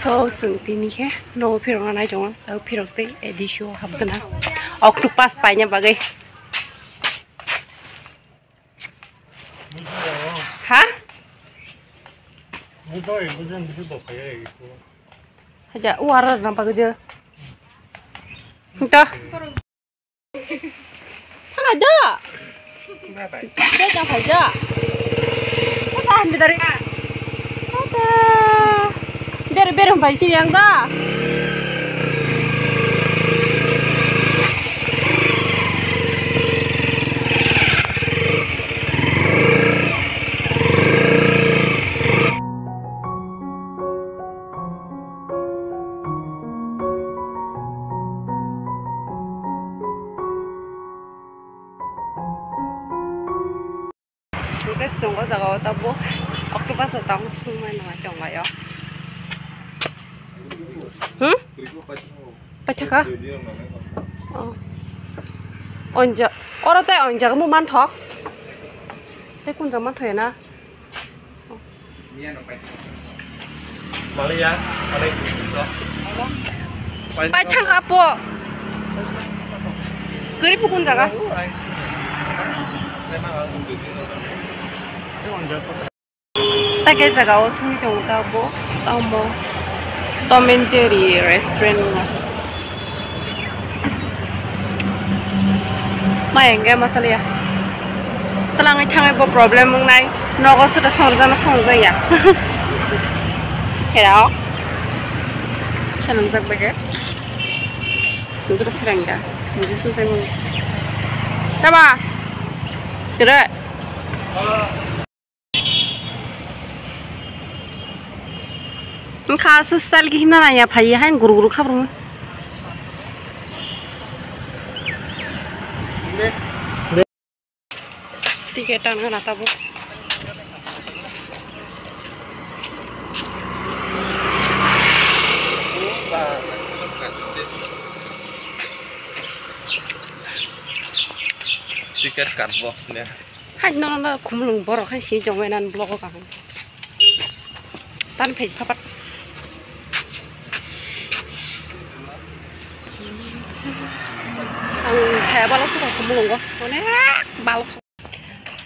So sengtini ke no pirong na jongan tau pirong te edisio habdana octopus painya bagai hah aja uara nampak aja entah ada dia jangan aja tahan dari ada biar sampai sini yang dah. Kita semua jaga tabu. Octopus datang semua nama congak ya. Pacaka? Oh. Onja. Orang teh onja kamu mantok. Teh kun zaman tuh na. Malia, ada. Pacaka apa? Kerip kun jaga. Tak kaya jaga oseng itu tahu tahu mo. Tom and Jerry restaurant main gak masalah ya telang itu apa problem mengenai nogo sudah sorjana ya hello channel jak bagai sudah sering ya sudah sering apa tidak Khá style cái hình này phải hay guru khắp rồi. Tiket kan nata bu. Tiket card bu, ya. Hay nó kumulung bor hay sih jomainan blog kan. Tan page papat. Thẻ bao lâu sudah kumulung kok, mana balok.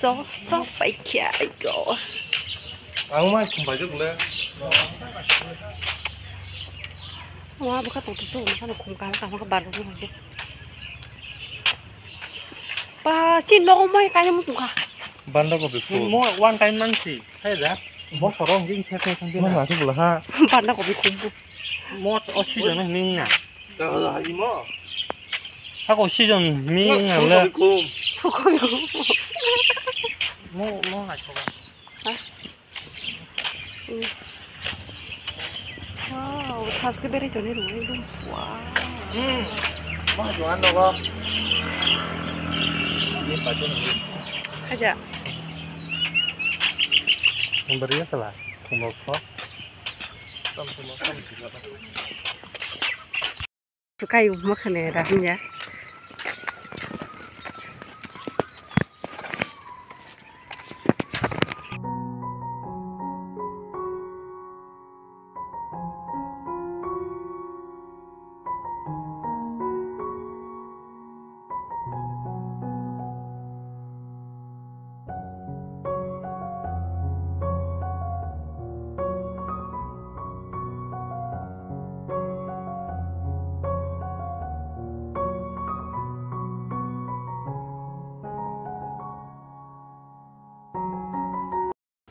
So baik ya itu. Aku mah kumpul juga. Wah bukan tuh tuh, mana kumpul sama kebar tuh aja. Pasti normal kayaknya muka. Banda kok betul. Mau one time nanti, saya dah. Mau sorong gini saya sampai. Mana sih belah ha? Banda kok kumpul. Mau oksigen nih nggak? Dah imo. Aku oksigen nih nggak lah. Mau nggak coba? Hah? Wow, tas keberi jadi rumah. Wow. Mau jualan dong. Ini baju Aja. Memberinya salah. Kumpul kok. Suka ibu makan ya rasanya.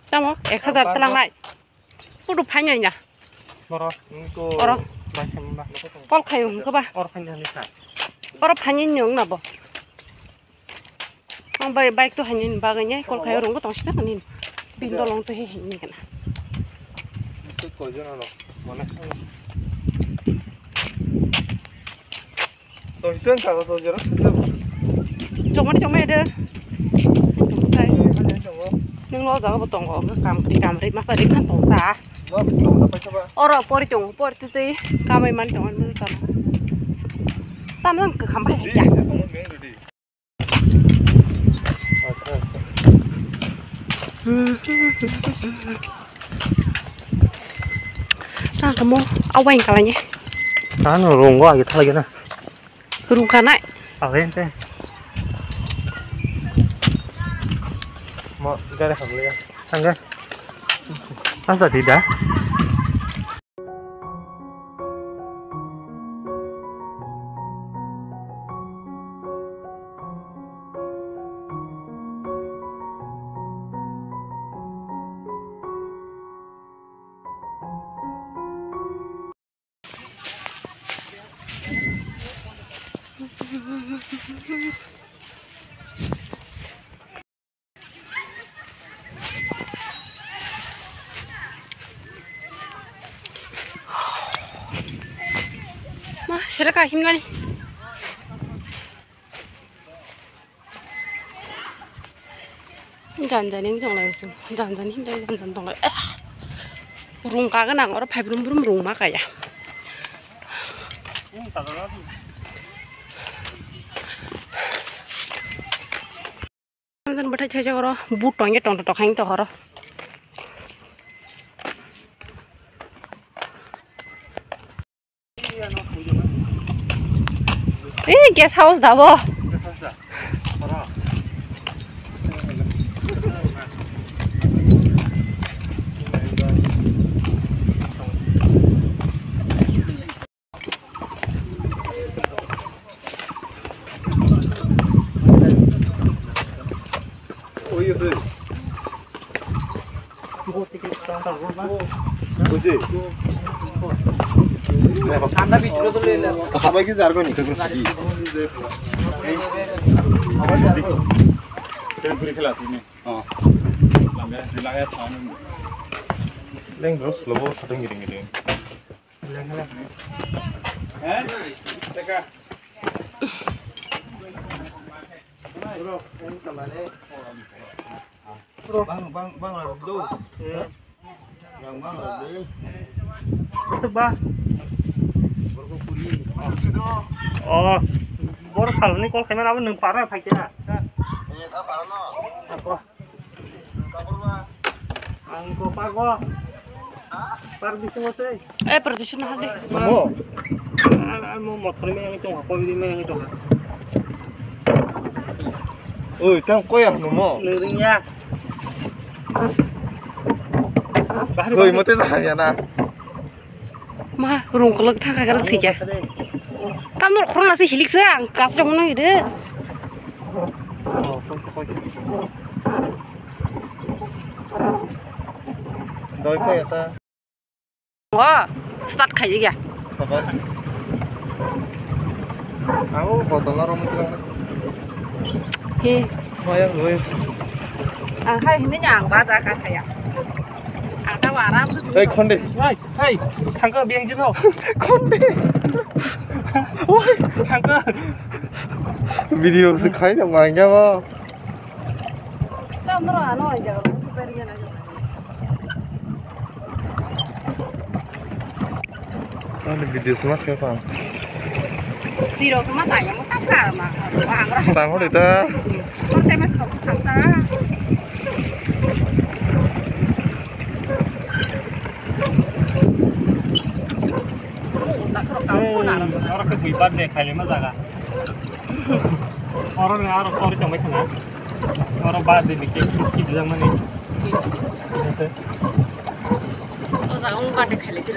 Sama, 1000 telang lại. Udah banyak ya. Moro, itu. Orang. Macam mana? Kol kayu ke ba? Orang hanya nih kan. Orang banyak nyong na bo. Ang baik tuh hanya bagainya kol kayu orang ko tong sita kanin. Bindolong tuh hehe kan. Itu kojon ano? Mana? Tuh itu yang kagak sojon. Cuma ada. Nhưng lo giờ có tổng có cái cam đấy mà phải đi khăn tổng ta. Ora pori chong pori tê cam ấy man chong ăn sao? Tam năm cứ khám phải chả. Tang kamu awain kalanya. Anu rong gua gitu lagi nah. Rung kanai. Awen teh. Mau gak ada ya? Enggak. Masa tidak? Mah, siapa himnani? Jangan yang jong lagi sih, jangan himnani jangan tong lagi. Rung kagak nang orang pipe belum rung makanya. Jangan berarti caca orang butongnya tong hang toh orang. Guest house dah boh. Oh iya sih. Kuci. ঠান্ডা ভিতরে তো লইলা সবাই কি যার কোনি তো ঘুরে খেলা তুমি হ্যাঁ লাগায় থানো লেং ব্রস লবো সাথে গিরিং গিরিং হ্যাঁ দেখা bang là đâu bang là đi Coba. Oh, baru kali ini kalau kamera apa neng parah pakai na? Apa? Angko pago. Par di semua sih. Production ada. mau Mau motor ini yang itu, apa ini yang itu? ôi trong coi à nó mò Lirnya. ôi mà tên là nhà Mah, rung kalau kita kagak latih ya. Kamu kurang nasi hilik seang, kasih mana gitu. đôi coi ta Wah, start kayak ya. sabar aku botol orang itu He, Maya gue hai ini yang baca kasih ya. Ada warna tuh. Hei konde Hai, tangga biang jenuh. konde Tangga. video sekali yang mainnya kok Kamu anu aja, supaya aja. ada video semak ya pak Tiro sama tanya mau takar mah. Wah, tanggung deh ta mau temes kok takar. Orang kebuiban deh kali mah jaga. Orang cuma kena. Orang bad deh bikin kiki zaman ini. Oh, jangan lupa deh kali itu.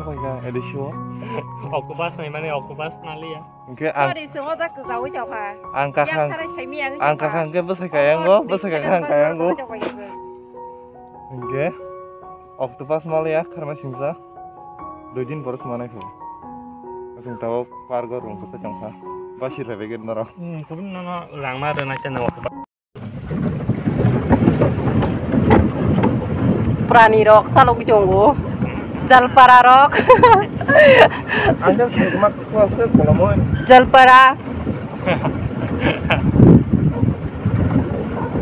저거가 에디시오. Octopus này mà này octopus Malia. 그 Sorry, semua tak ke kau jauh ha. Yang angkakan cara cai miang. angkakan 게 무슨 가양고 무슨 가양고 이게 octopus Malia karena simsa 2 boros mana itu langsung tahu warga rumah kita cangkah basir begitu nara Cũng nó làng mà rồi này chân octopus. Prani rock salok jonggo. Jalpara rock. anda sih maksud kuasa kalau mau Jalpara.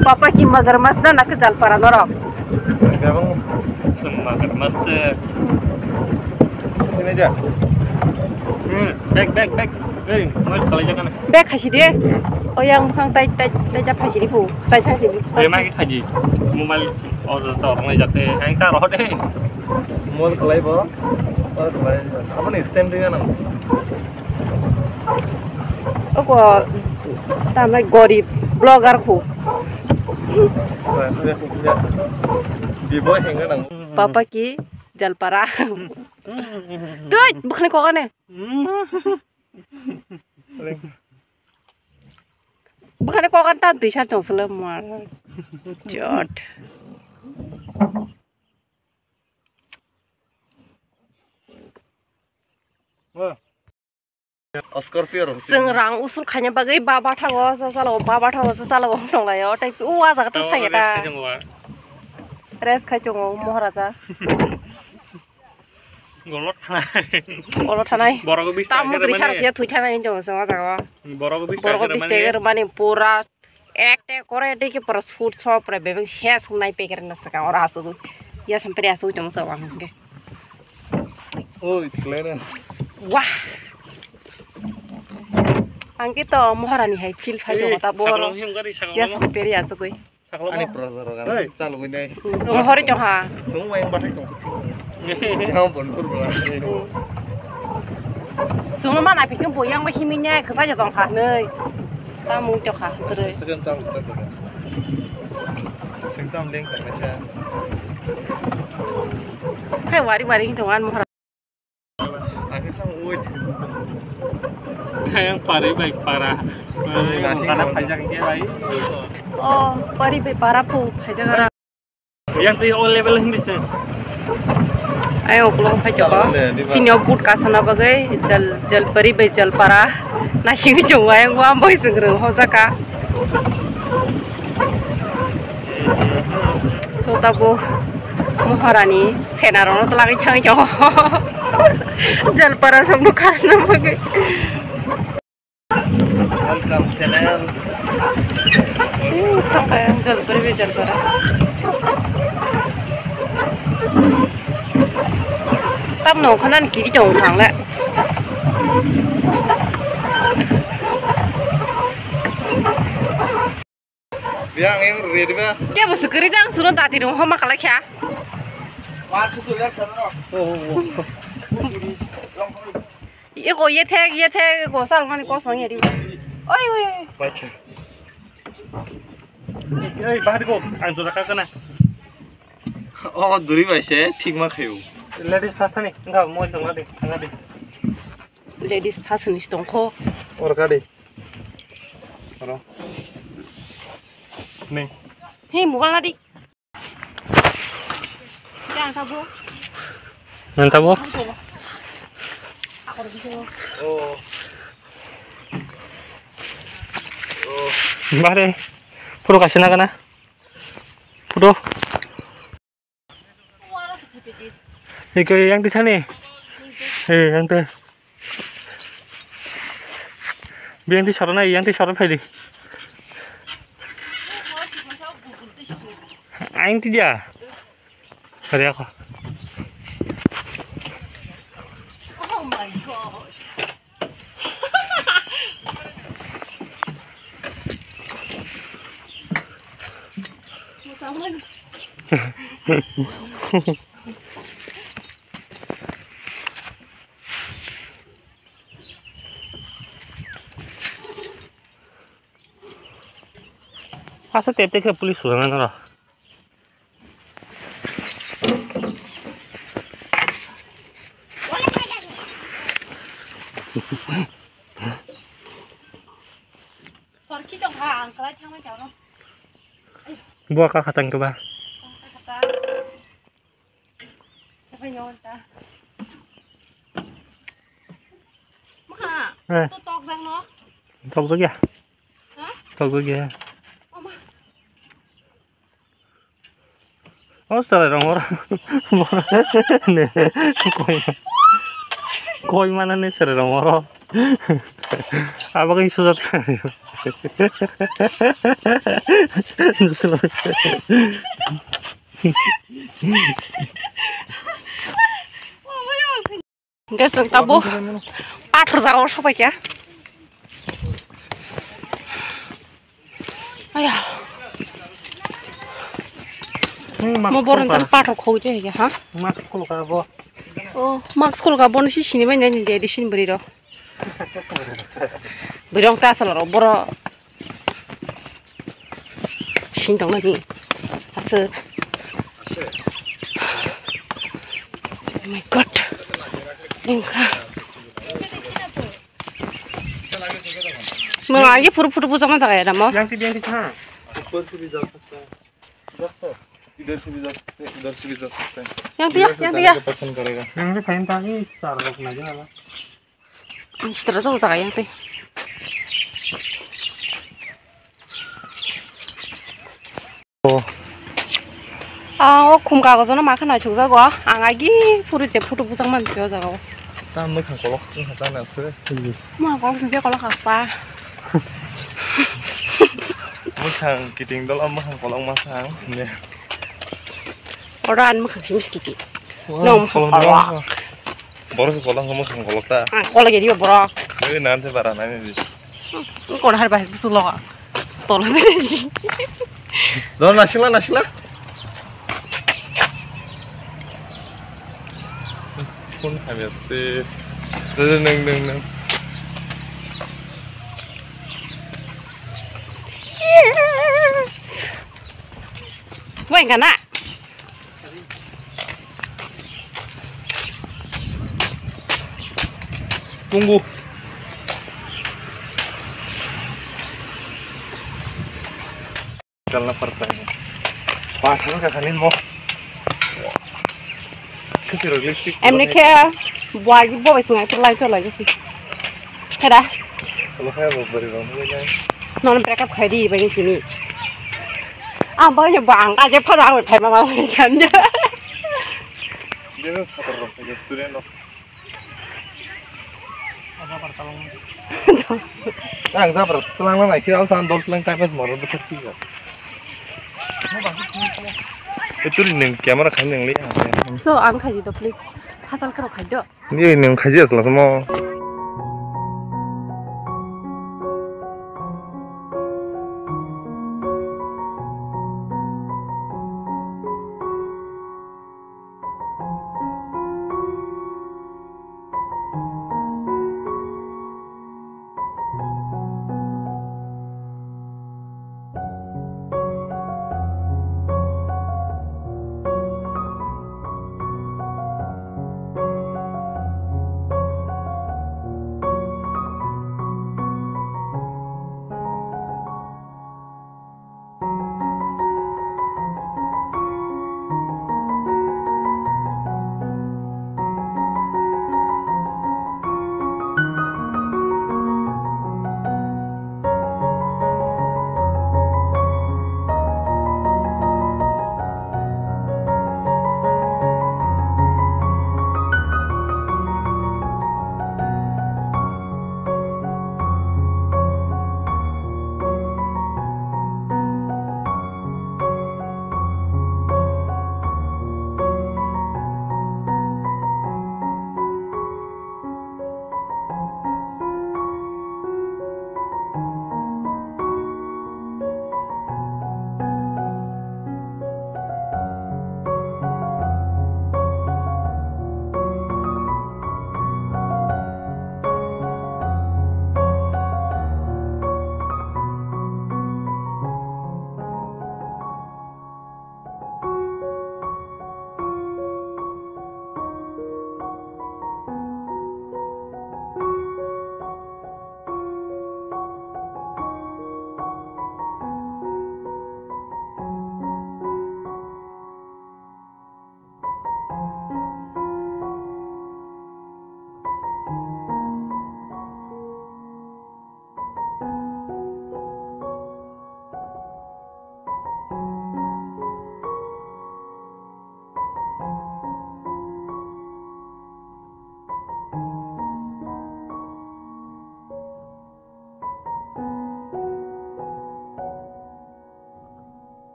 Papa ki magar mas na nak jalpara norok. sekarang Semua mesti. sini aja Back. Eh, mau kalau jangan. Bek kasih dia. Oh yang bukan tai jap kasih di pu. Tai kasih di. Dia mai cái gì? Mua mai order tàu này giật thì anh ta rõ đấy. mau kelai bawa kelai apa nih stem dengan Aku tamai gorib blogger ku. di bawah hingga nang Papa ki jalpara. Tuh, bukan kau kan? Bukan kau kan tadi saya jong selama. Jod. Scorpio Sengrang usul kanya bagai baba thago sasalo hong la yo. Tapi uwa jaga tu saya ta. Res khai chongo moharaja. Golot này. Olo thanai. Borok bis. Tamu trisar kia thui thanai jong senga jaga. Borok bis. Borok bisteger mani pura ekte kore de ke para suit so para bebeng shes nai peker na saka ora asu. Ya sampai asu jong sawa ke. oi kelainan Wah. Angki to moharani hai feel phai jong ta boro. Ya sampai ya su koi. ani prasar kan calu ini Mohori jong ha. semua yang batik dong yang bonkur bola Sung mana pikir boyang masih minyak kesaja dong ha nih. Tamu jok ha terus. segan calu kita tuh singtam leng tak bisa Hai wari hitungan mohar. ani sama uit Yang baik parah. Karena pajak dia baik. Oh, pari be para pu phajagara. Yang di all level ini bisa. Ayo belum phajaka. Sinyo put kasana bagai jal pari be jal para. Nasi jongwa yang gua boy sengreng hosaka. So tabu moharani senarono to lagi chang jo. Jal para सब लोग खाना bagai. welcome channel Sampai jal para. Tam nổ khăn kỹ trồng thẳng lại. biang yang ready ba Kia bos kiri dang suruh tadi dong homa kalau kia. war kusular sana Iko ye teh ko sal mani ko song ye di. Oi. baca Eh, bahar ko. Ang sudah kena. oh duri baise ঠিক মা খাইও Ladies first nih. Enggak mau tengah deh. Ladies pass nih dong ko. or kadi ora nih Hei mual lagi. Yang tabu. Mantap bu. Aku udah bisa. oh Bahar deh. Puro kasih na kana. Puro. Ikaw yang di sana. Yang tu. Biang di sana, yang di sana pedi. Aing ti dia. Hari aku. Oh my god. Asa tep ke polis sudah nara. Còn khi trồng hàng cái thang mấy cháu đâu. Bua ka khatang to ba. Kata. Phải nhon ta. Maka. Tôi tọt răng nó. Thong sức ya. Hả? Thong sức ya. Oma. Ostara rong ora. Ne. Koi mana nih sere rong ora. Apa kan susah kan. Cái sừng tao bố. Át ra ổ sao vậy? Ây da. Mau borong kan patok kau je ya, ha? Mak kul ka bo. Oh, mak sekolah kabon sih sini banyak nih jadi sini beri do. Berong tas lah, boro. Sini dong lagi. Asal. Oh my god. Lingka. Mengaji puru-puru jangan jaga ya, damo. Yang ti kah? ऊपर से भी जा सकता है इधर से भी जा सकते हैं उधर से भी जा सकते हैं Yang dia. पसंद करेगा Yang ti kain tadi sar lok na aja lah. Setelah itu jaga yang ti. Oh. 아, 곰가고 저는 막 하나 주자고. 안 가기 부르지 부르 부장만 지어자고. ta mới thằng có lóc ta nào xưa 뭐 거기서 새 걸로 갔다. mới thằng kỳ tình đó là mới thằng có lóc mà thằng nè 어란 뭐 그렇게 시키지. 너무 걸어 버릇 걸어 한번 thằng có lóc ta 아, 걸러게 이거 뭐라. 왜 나한테 말 안 하니 이거는 할 바에 무슨 러가. 떨어내지. 너 나실라 폰 하면서 능 뭐 인가나? tunggu dalam pertanyaan padahal kakanin mau kasih realistik Em này kia buat ibu bos ngai terlalu terlalu je sih. Kada? kalau saya mau beri ramai Non mereka khai di banyak sini. Ah, banyak bang aja pada awet pai mama kan je. dia kan satu orang aja student loh Apa pertolongan? ang sabar telang lah kita alasan dol telang tapi semua orang besar tiga itu nih kamera kan yang lihat So, am khai di do please. Hasal karo khai do. ini yang kaji asal semua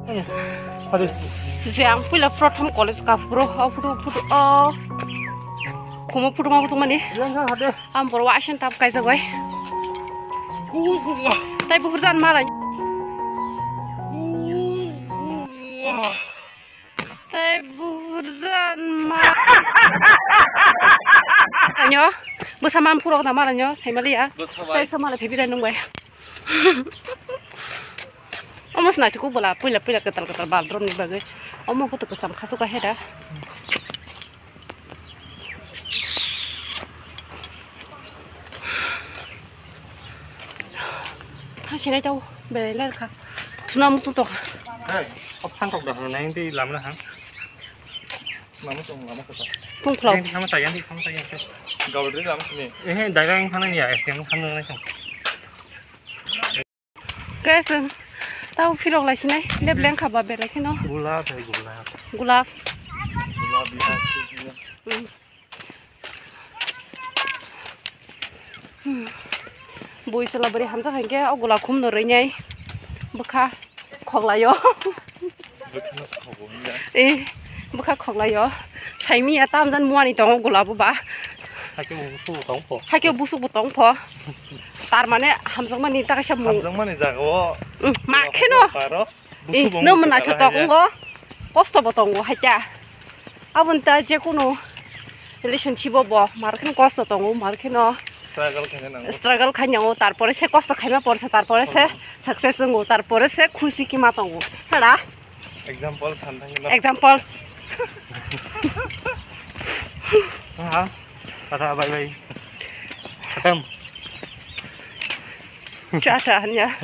Aduh. Siang pula protham college ka pro photo kuma photo ma butung mani am por wa action tap kaisa goi tai bu hurjan mala tai bu hurjan mala anyo bu saman puro na mala nyo sai malia tai samala phebi dan nungbai Omas na cukup bola pula ketal baldrom ni bagai. Omong ko to kesam kasuka heda. Ha sini jauh beler ka. Tuna mutu to. Hey, apa kok dah nang di lam lah hang. Lama kata. Tung klau. Kamu tayang di. Gaul dari lama sini. Dagang sana ni ya, yang sana ni. Guys, tahu firok lah sini. Lebleng kaba beler kino. Gulab. Gulab. bisa. Bui sela beri hamza hangke au gulab kum no renyai. Beka khok la yo. Beka khok la yo. Sai mi atam dan muani tong gulab ba. Hakeu busuk butong po. Tar mane hamzang mani ta kasha mu. Hamzang mani jago. Makheno. No mena chotok ngo. Kosto botong ngo hacha. Abun ta je kuno relationship bo marken kosto tong markeno. Struggle khanyang tarpore se kosto khaima porse tarpore se success ngo tarpore se khushi ki ma tong hada Example sandang. example Ha. Tata bye. Khatam. Chata hanya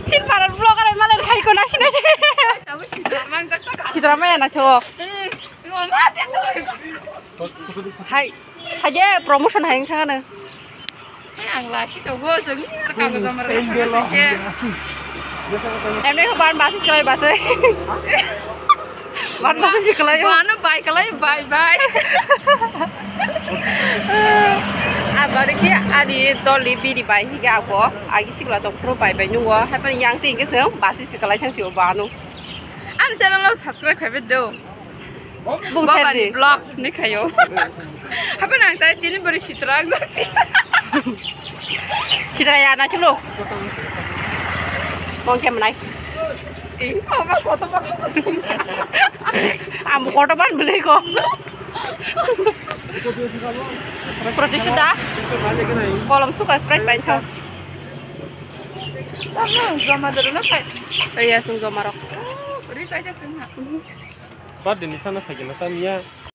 Chin parar vlogger ai malen khai ko na sine Sidramang ya na chok Hai haje promotion haing sana Ang lasi to go jeng kagak gambar. em đây ban basis kelai basai ban basis kelai Mana bye kalai bye. abadi ki adi doli bi di bai higa ko agi sikla to pro bai bai nyuwa ha pan yang ting ke sem basis kelai chang siu banu An channel lo subscribe khabe do. bung Baba se ni di vlogs ni khayo. Apa nang tai tin bari sitrang jati. sidra ya na chulo mong kem nai Ing apa foto apa jung. amu koto ban beli ko Protes sudah kolom suka spread banyak Tama gama daruna kai. iya sungguh marok Beri kaja kena. Bad di sana sakit mata Mia.